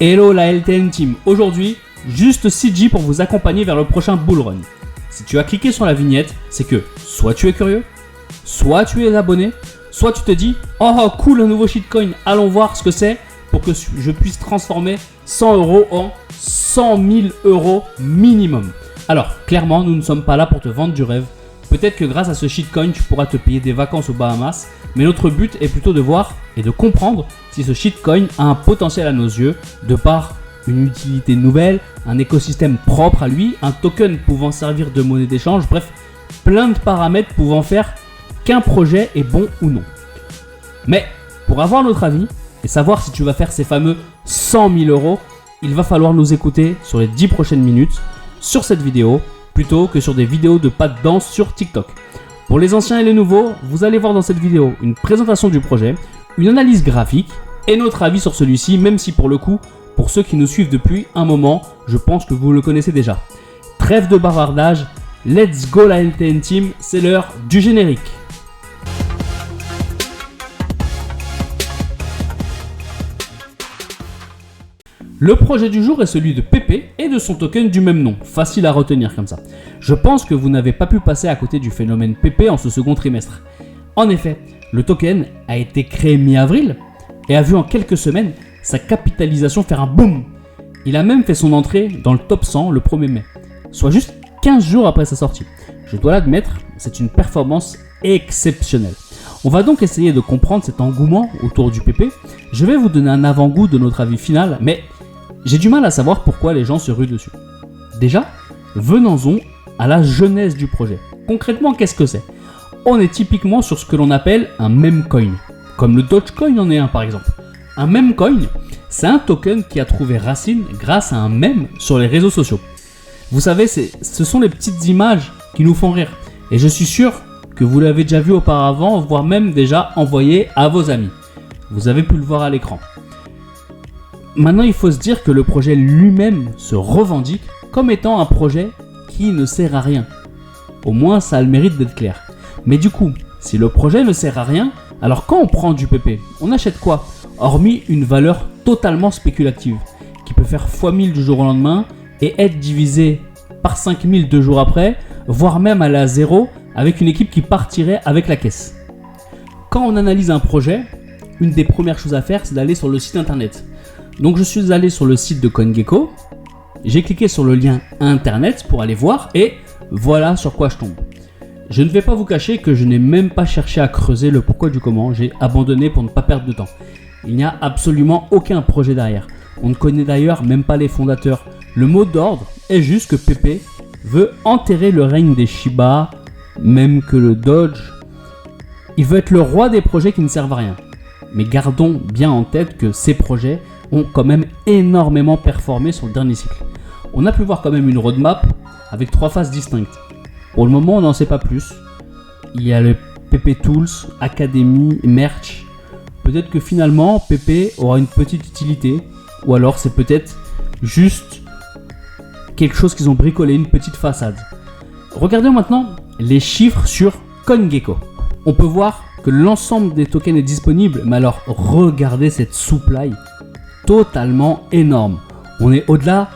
Hello la LTN Team, aujourd'hui, juste CG pour vous accompagner vers le prochain bull run. Si tu as cliqué sur la vignette, c'est que soit tu es curieux, soit tu es abonné, soit tu te dis « Oh cool, un nouveau shitcoin, allons voir ce que c'est pour que je puisse transformer 100 € en 100 000 € minimum. » Alors, clairement, nous ne sommes pas là pour te vendre du rêve. Peut-être que grâce à ce shitcoin, tu pourras te payer des vacances aux Bahamas, mais notre but est plutôt de voir et de comprendre si ce shitcoin a un potentiel à nos yeux, de par une utilité nouvelle, un écosystème propre à lui, un token pouvant servir de monnaie d'échange, bref, plein de paramètres pouvant faire qu'un projet est bon ou non. Mais pour avoir notre avis et savoir si tu vas faire ces fameux 100 000 €, il va falloir nous écouter sur les 10 prochaines minutes sur cette vidéo, plutôt que sur des vidéos de pas de danse sur TikTok. Pour les anciens et les nouveaux, vous allez voir dans cette vidéo une présentation du projet, une analyse graphique et notre avis sur celui-ci, même si pour le coup, pour ceux qui nous suivent depuis un moment, je pense que vous le connaissez déjà. Trêve de bavardage, let's go la LTN Team, c'est l'heure du générique. Le projet du jour est celui de Pepe et de son token du même nom, facile à retenir comme ça. Je pense que vous n'avez pas pu passer à côté du phénomène Pepe en ce second trimestre. En effet, le token a été créé mi-avril et a vu en quelques semaines sa capitalisation faire un boom. Il a même fait son entrée dans le top 100 le 1er mai, soit juste 15 jours après sa sortie. Je dois l'admettre, c'est une performance exceptionnelle. On va donc essayer de comprendre cet engouement autour du Pepe. Je vais vous donner un avant-goût de notre avis final, mais j'ai du mal à savoir pourquoi les gens se ruent dessus. Déjà, venons-en à la genèse du projet. Concrètement, qu'est-ce que c'est ? On est typiquement sur ce que l'on appelle un meme coin, comme le Dogecoin en est un par exemple. Un meme coin, c'est un token qui a trouvé racine grâce à un meme sur les réseaux sociaux. Vous savez, ce sont les petites images qui nous font rire. Et je suis sûr que vous l'avez déjà vu auparavant, voire même déjà envoyé à vos amis. Vous avez pu le voir à l'écran. Maintenant, il faut se dire que le projet lui-même se revendique comme étant un projet qui ne sert à rien. Au moins, ça a le mérite d'être clair. Mais du coup, si le projet ne sert à rien, alors quand on prend du PP, on achète quoi ? Hormis une valeur totalement spéculative, qui peut faire x1000 du jour au lendemain et être divisée par 5000 2 jours après, voire même aller à zéro avec une équipe qui partirait avec la caisse. Quand on analyse un projet, une des premières choses à faire, c'est d'aller sur le site internet. Donc je suis allé sur le site de CoinGecko, j'ai cliqué sur le lien internet pour aller voir et voilà sur quoi je tombe. Je ne vais pas vous cacher que je n'ai même pas cherché à creuser le pourquoi du comment, j'ai abandonné pour ne pas perdre de temps. Il n'y a absolument aucun projet derrière. On ne connaît d'ailleurs même pas les fondateurs. Le mot d'ordre est juste que Pepe veut enterrer le règne des Shiba, même que le Doge. Il veut être le roi des projets qui ne servent à rien. Mais gardons bien en tête que ces projets ont quand même énormément performé sur le dernier cycle. On a pu voir quand même une roadmap avec 3 phases distinctes. Pour le moment, on n'en sait pas plus. Il y a le Pepe Tools, Academy, Merch. Peut-être que finalement, Pepe aura une petite utilité, ou alors c'est peut-être juste quelque chose qu'ils ont bricolé, une petite façade. Regardons maintenant les chiffres sur CoinGecko. On peut voir que l'ensemble des tokens est disponible, mais alors regardez cette supply totalement énorme. On est au-delà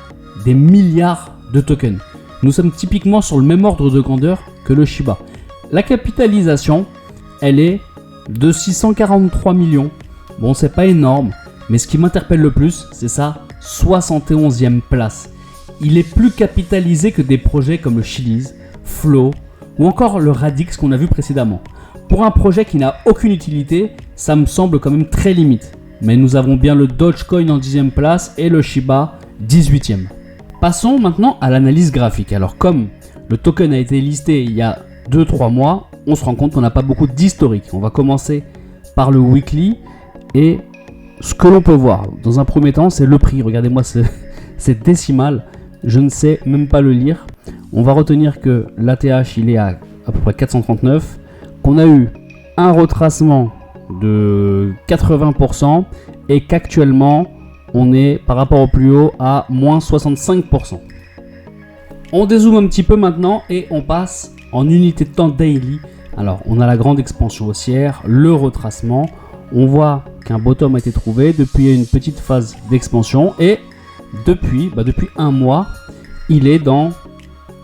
des milliards de tokens. Nous sommes typiquement sur le même ordre de grandeur que le Shiba. La capitalisation, elle est de 643 millions. Bon, c'est pas énorme, mais ce qui m'interpelle le plus, c'est sa 71e place. Il est plus capitalisé que des projets comme le Chiliz, Flow ou encore le Radix qu'on a vu précédemment. Pour un projet qui n'a aucune utilité, ça me semble quand même très limite. Mais nous avons bien le Dogecoin en 10e place et le Shiba 18e. Passons maintenant à l'analyse graphique. Alors comme le token a été listé il y a 2-3 mois, on se rend compte qu'on n'a pas beaucoup d'historique. On va commencer par le weekly et ce que l'on peut voir dans un premier temps, c'est le prix. Regardez-moi c'est décimal, je ne sais même pas le lire. On va retenir que l'ATH il est à peu près 439, qu'on a eu un retracement de 80% et qu'actuellement on est par rapport au plus haut à moins 65%. On dézoome un petit peu maintenant et on passe en unité de temps daily. Alors on a la grande expansion haussière, le retracement, On voit qu'un bottom a été trouvé, depuis il y a une petite phase d'expansion et depuis un mois, il est dans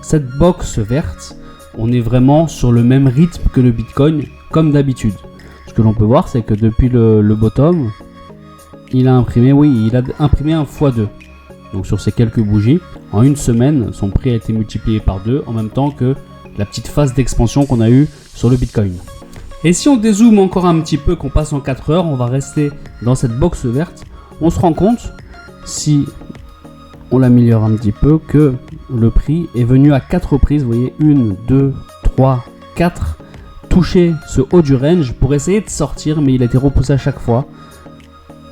cette box verte. On est vraiment sur le même rythme que le Bitcoin comme d'habitude. Ce que l'on peut voir, c'est que depuis le bottom, il a imprimé un x2. Donc sur ces quelques bougies, en une semaine, son prix a été multiplié par 2 en même temps que la petite phase d'expansion qu'on a eue sur le Bitcoin. Et si on dézoome encore un petit peu, qu'on passe en 4 heures, on va rester dans cette box verte. On se rend compte, si on l'améliore un petit peu, que le prix est venu à 4 reprises. Vous voyez, 1, 2, 3, 4. Toucher ce haut du range pour essayer de sortir, mais il a été repoussé à chaque fois.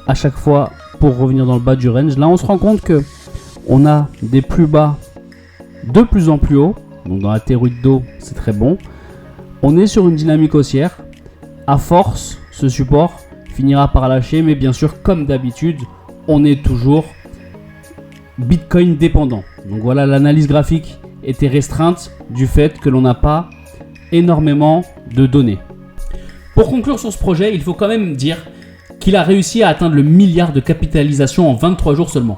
À chaque fois pour revenir dans le bas du range. Là, on se rend compte que on a des plus bas de plus en plus haut. Donc dans la théorie de dos, c'est très bon. On est sur une dynamique haussière. À force, ce support finira par lâcher, mais bien sûr, comme d'habitude, on est toujours Bitcoin dépendant. Donc voilà, l'analyse graphique était restreinte du fait que l'on n'a pas énormément de données. Pour conclure sur ce projet, il faut quand même dire qu'il a réussi à atteindre le milliard de capitalisation en 23 jours seulement.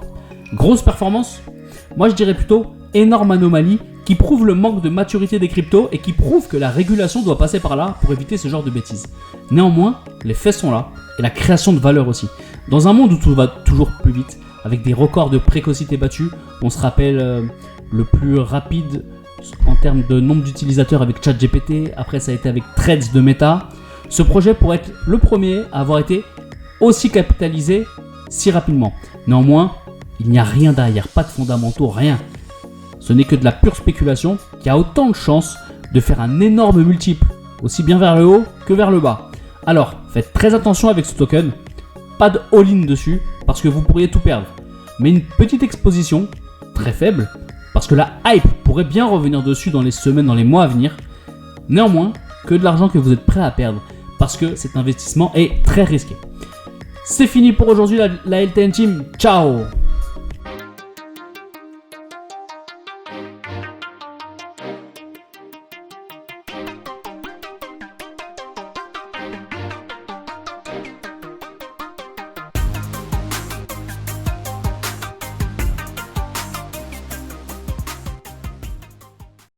Grosse performance? Moi je dirais plutôt énorme anomalie qui prouve le manque de maturité des cryptos et qui prouve que la régulation doit passer par là pour éviter ce genre de bêtises. Néanmoins, les faits sont là et la création de valeur aussi. Dans un monde où tout va toujours plus vite, avec des records de précocité battus, on se rappelle le plus rapide en termes de nombre d'utilisateurs avec ChatGPT, après ça a été avec Threads de Meta. Ce projet pourrait être le premier à avoir été aussi capitalisé si rapidement. Néanmoins, il n'y a rien derrière, pas de fondamentaux, rien. Ce n'est que de la pure spéculation qui a autant de chances de faire un énorme multiple, aussi bien vers le haut que vers le bas. Alors, faites très attention avec ce token, pas de all-in dessus, parce que vous pourriez tout perdre. Mais une petite exposition, très faible, parce que la hype pourrait bien revenir dessus dans les semaines, dans les mois à venir. Néanmoins, que de l'argent que vous êtes prêt à perdre, parce que cet investissement est très risqué. C'est fini pour aujourd'hui la LTN Team, ciao!